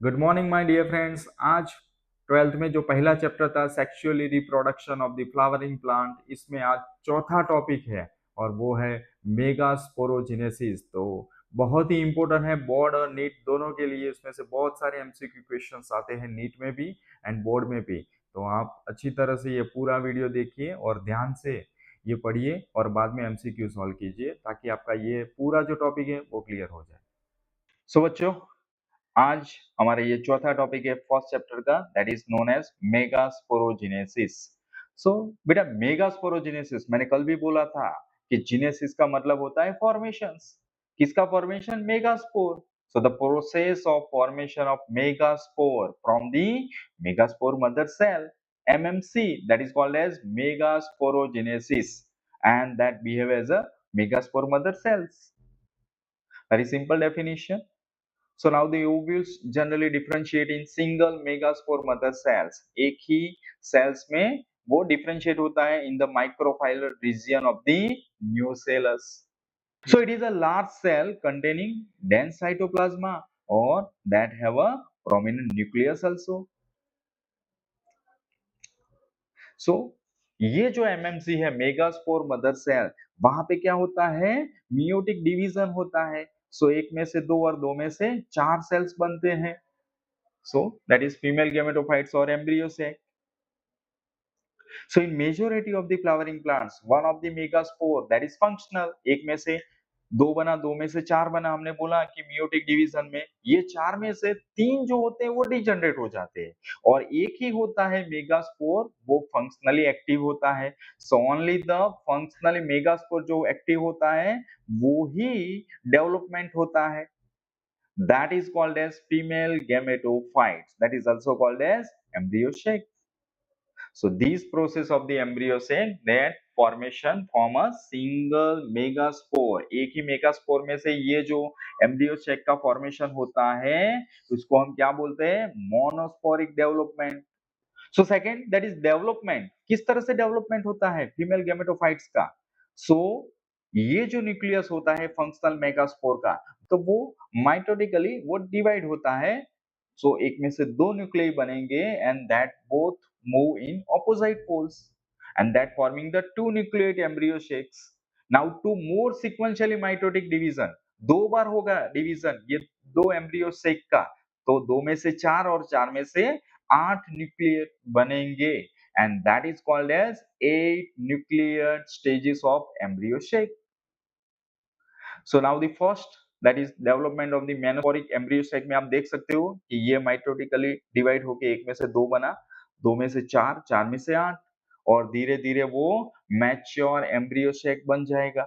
Good morning my dear friends. आज 12th में जो पहला चैप्टर था sexually reproduction of the flowering plant, इसमें आज चौथा टॉपिक है और वो है मेगास्पोरोजेनेसिस। तो बहुत ही इंपॉर्टेंट है बोर्ड और नीट दोनों के लिए। इसमें से बहुत सारे एमसीक्यू क्वेश्चंस आते हैं नीट में भी एंड बोर्ड में भी। तो आप अच्छी तरह से ये पूरा वीडियो देखिए और ध्यान से ये पढ़िए और बाद में एमसीक्यू सॉल्व कीजिए ताकि आपका ये पूरा जो टॉपिक है वो क्लियर हो जाए। सो बच्चों, आज हमारा ये चौथा टॉपिक है फर्स्ट चैप्टर का, that is known as megasporogenesis. So बेटा, मेगास्पोरोजेनेसिस मैंने कल भी बोला था कि जीनेसिस का मतलब होता है फॉर्मेशंस। किसका formation? Megaspore. So the process of formation of megaspore from the megaspore mother cell MMC, that is called as megasporogenesis, and that behave as a megaspore mother cells. Very simple definition. So now the ovules generally differentiate in single megaspore mother cells. एक ही cells में वो differentiate होता है in the microphyllary region of the nucellus. So it is a large cell containing dense cytoplasma or that have a prominent nucleus also. So ये जो MMC है megaspore mother cell, वहां पे क्या होता है? मियोटिक डिवीजन होता है। सो एक में से दो और दो में से चार सेल्स बनते हैं। So that is female gametophytes or embryo sac. So in majority of the flowering plants, one of the megaspore that is functional, एक में से दो बना, दो में से चार बना। हमने बोला कि मियोटिक डिवीजन में ये चार में से तीन जो होते हैं वो डिजनरेट हो जाते हैं और एक ही होता है मेगास्पोर, वो फंक्शनली एक्टिव होता है। So only the functionally megaspore जो एक्टिव होता है वो ही डेवलपमेंट होता है। That is called as female gametophytes. That is also called as embryo sac. So these process of the embryo sac, that formation form a single megaspore. एक ही megaspore में से ये जो embryo sac का formation होता है उसको हम क्या बोलते हैं? Monosporic development. So second, that is development. किस तरह से डेवलपमेंट होता है फीमेल गैमेटोफाइट्स का? सो ये जो न्यूक्लियस होता है फंक्शनल मेगास्पोर का, तो वो माइटोटिकली वो डिवाइड होता है। सो एक में से दो न्यूक्लियाई बनेंगे and that both move in opposite poles and that forming the two nucleate embryo sacs. Now two more sequentially mitotic division, दो बार होगा डिवीजन ये दो एम्ब्रियो शेक का, तो दो में से चार और चार में से आठ न्यूक्लियट बनेंगे and that is called as 8 nuclear stages of embryo sac. So now the first, that is development of the monosporic embryo sac में आप देख सकते हो कि ये माइटोटिकली डिवाइड होके एक में से दो बना, दो में से चार, चार में से आठ और धीरे धीरे वो मैच्योर एम्ब्रियो सेक बन जाएगा।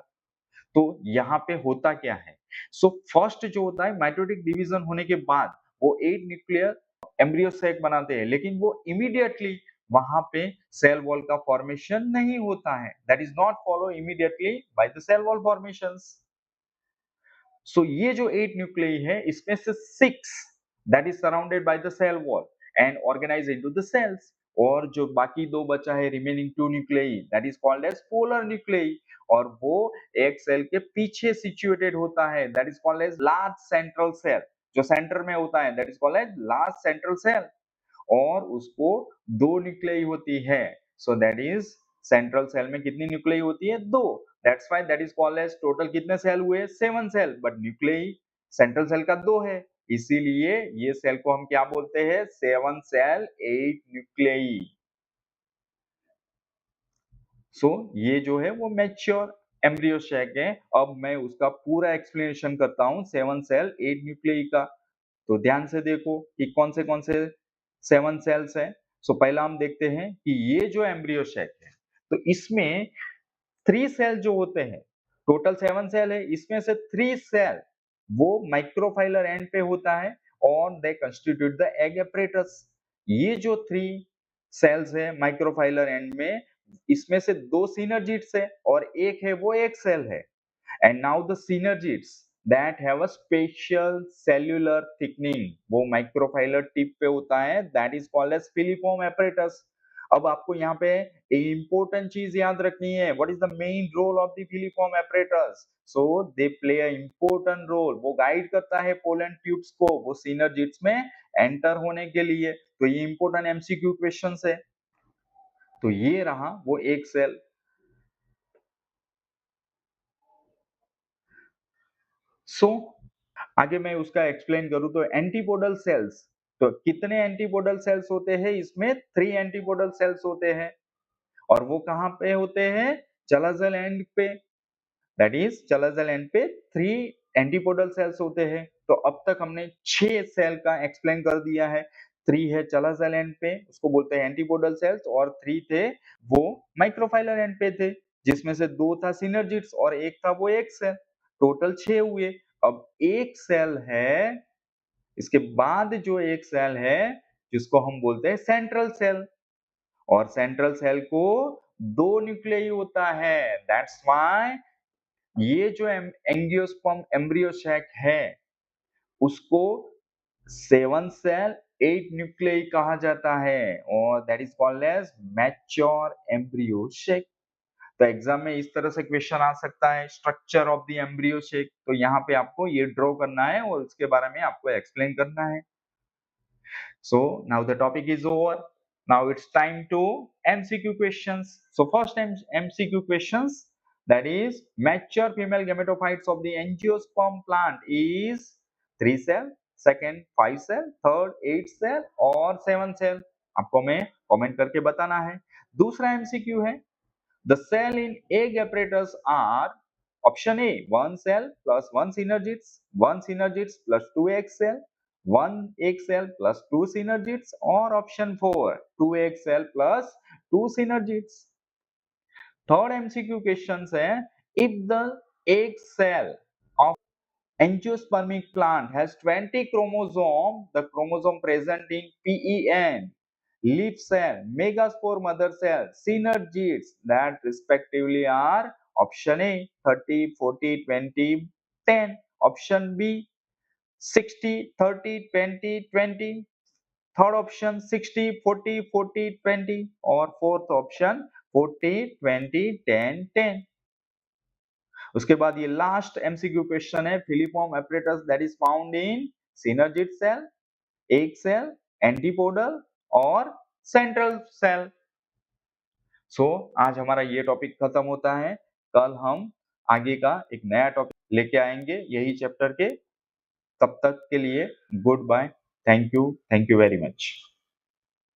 तो यहाँ पे होता क्या है? सो फर्स्ट जो होता है माइटोटिक डिवीजन होने के बाद वो 8 न्यूक्लियर एम्ब्रियो सेक बनाते हैं, लेकिन वो इमीडिएटली वहां पे सेल वॉल का फॉर्मेशन नहीं होता है। That is not follow immediately by the cell wall formations. So ये जो 8 न्यूक्लियाई है इसमें से 6 that is surrounded by the cell wall and organise into the cells, और जो बाकी दो बचा है remaining 2 nuclei, that is called as polar nuclei, और वो एक सेल के पीछे सिचुएटेड होता है, that is called as large central cell. जो सेंटर में होता है that is called as large central cell, और उसको दो न्यूक्लियाई होती है। So that is central cell में कितनी न्यूक्लियाई होती है? दो। That's why that is called as total कितने सेल हुए? 7 cell, but nuclei central cell का दो है, इसीलिए ये सेल को हम क्या बोलते हैं? 7 सेल 8 न्यूक्लियाई। सो ये जो है वो मैच्योर एम्ब्रियो सैक है। अब मैं उसका पूरा एक्सप्लेनेशन करता हूं 7 सेल 8 न्यूक्लियाई का। तो ध्यान से देखो कि कौन से 7 सेल्स है। सो पहला हम देखते हैं कि ये जो एम्ब्रियो सैक है तो इसमें 3 सेल जो होते हैं, टोटल 7 सेल है, इसमें से 3 सेल वो माइक्रोफाइलर एंड पे होता है और दे कंस्टिट्यूट द एग apparatus। ये जो 3 सेल्स है माइक्रोफाइलर एंड में, इसमें से दो सिनर्जिड्स है और एक है वो एक सेल है। And now the synergids that have a special cellular thickening, वो माइक्रोफाइलर टिप पे होता है, that is called as filiform apparatus। अब आपको यहाँ पे इम्पोर्टेंट चीज याद रखनी है, what is the main role of the filiform apparatus? So they play a important role, वो गाइड करता है पोलन ट्यूब्स को, वो सिनर्जिड्स में एंटर होने के लिए। तो ये इंपॉर्टेंट एमसीक्यू क्वेश्चन है। तो ये रहा वो एक सेल। सो आगे मैं उसका एक्सप्लेन करूं तो एंटीपोडल सेल्स, तो कितने एंटीपोडल सेल्स होते हैं इसमें? 3 एंटीपोडल सेल्स होते हैं और वो कहां पे होते हैं? चलाजल एंड पे, दैट इज चलाजल एंड पे 3 एंटीपोडल सेल्स होते हैं। तो अब तक हमने 6 सेल का एक्सप्लेन कर दिया है। 3 है चलाजल एंड पे, उसको बोलते हैं एंटीपोडल सेल्स, और 3 थे वो माइक्रोफाइलर एंड पे थे, जिसमें से 2 था सिनर्जिड्स और 1 था वो एक सेल। टोटल 6 हुए। अब एक सेल है, इसके बाद जो एक सेल है जिसको हम बोलते हैं सेंट्रल सेल, और सेंट्रल सेल को 2 न्यूक्लियाई होता है। दैट्स व्हाई ये जो एंजियोस्पर्म एम्ब्रियो सैक है उसको 7 सेल 8 न्यूक्लियाई कहा जाता है, और that is called as mature embryo sac. तो एग्जाम में इस तरह से क्वेश्चन आ सकता है, structure of the embryo sac. तो यहाँ पे आपको ये ड्रॉ करना है और उसके बारे में आपको एक्सप्लेन करना है। So now the topic is over. Now it's time to MCQ questions. So first MCQ questions, that is mature female gametophytes of the angiosperm plant is 3 cell, second 5 cell, third 8 cell और 7 cell। आपको मैं comment करके बताना है। दूसरा MCQ है, the cell in egg apparatus are option A 1 cell plus 1 synergids, 1 synergids plus 2 egg cell, 1 egg cell plus 2 synergids, or option 4 2 egg cell plus 2 synergids। Third MCQ question है, if the egg cell of angiospermic plant has 20 chromosome, the chromosome present in PEN, leaf cell, megaspore mother cell, synergids, that respectively are option A 30 40 20 10, option B 60 30 20 20, third option 60 40 40 20, और fourth option 40 20 10 10। उसके बाद ये last MCQ question है, filiform apparatus that is found in synergid cell, egg cell, antipodal और central cell. So आज हमारा ये topic खत्म होता है। कल हम आगे का एक नया टॉपिक लेके आएंगे यही चैप्टर के। तब तक के लिए goodbye, thank you very much.